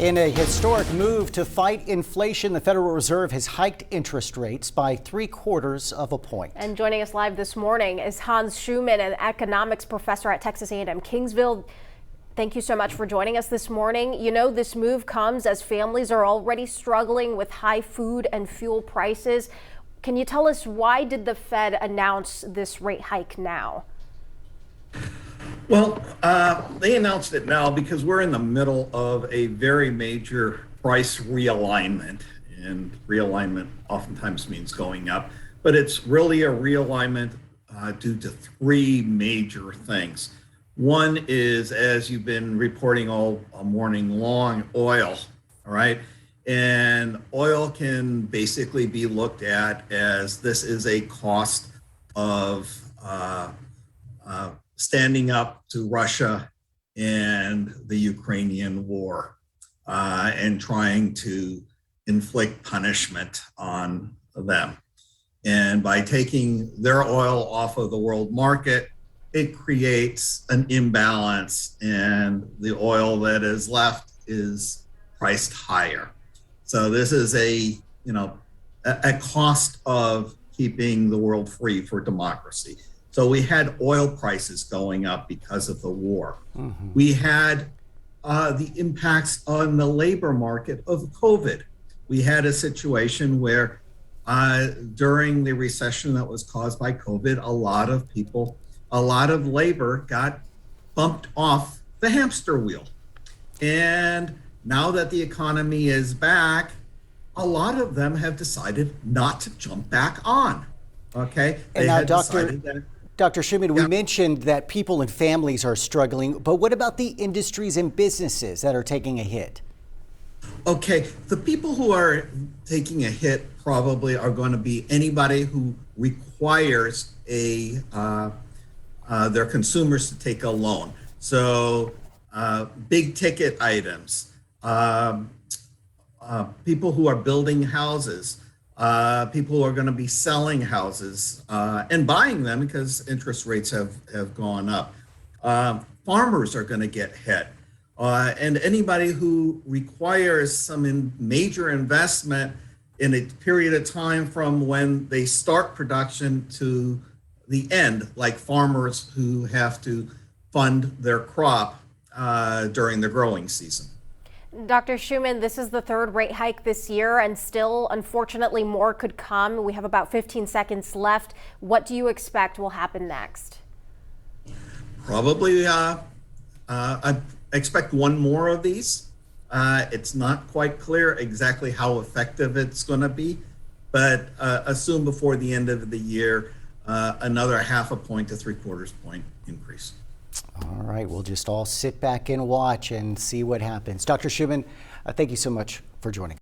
In a historic move to fight inflation, the Federal Reserve has hiked interest rates by 3/4 of a point. And joining us live this morning is Hans Schumann, an economics professor at Texas A&M Kingsville. Thank you so much for joining us this morning. You know, this move comes as families are already struggling with high food and fuel prices. Can you tell us, why did the Fed announce this rate hike now? Well, they announced it now because we're in the middle of a very major price realignment, and realignment oftentimes means going up, but it's really a realignment due to three major things. One is, as you've been reporting all morning long, oil, all right? And oil can basically be looked at as this is a cost of standing up to Russia and the Ukrainian war and trying to inflict punishment on them. And by taking their oil off of the world market, it creates an imbalance, and the oil that is left is priced higher. So this is a cost of keeping the world free for democracy. So we had oil prices going up because of the war. Mm-hmm. We had the impacts on the labor market of COVID. We had a situation where during the recession that was caused by COVID, a lot of labor got bumped off the hamster wheel. And now that the economy is back, a lot of them have decided not to jump back on. Okay. And now, Dr. Schumann, we mentioned that people and families are struggling, but what about the industries and businesses that are taking a hit? Okay, the people who are taking a hit probably are going to be anybody who requires their consumers to take a loan. So big ticket items, people who are building houses, people who are going to be selling houses and buying them because interest rates have gone up. Farmers are going to get hit. And anybody who requires some major investment in a period of time from when they start production to the end, like farmers who have to fund their crop during the growing season. Dr. Schumann, this is the third rate hike this year, and still, unfortunately, more could come. We have about 15 seconds left. What do you expect will happen next? Probably, I expect one more of these. It's not quite clear exactly how effective it's going to be, but assume before the end of the year, another 0.5 point to 3/4 point increase. All right, we'll just all sit back and watch and see what happens. Dr. Schumann, thank you so much for joining.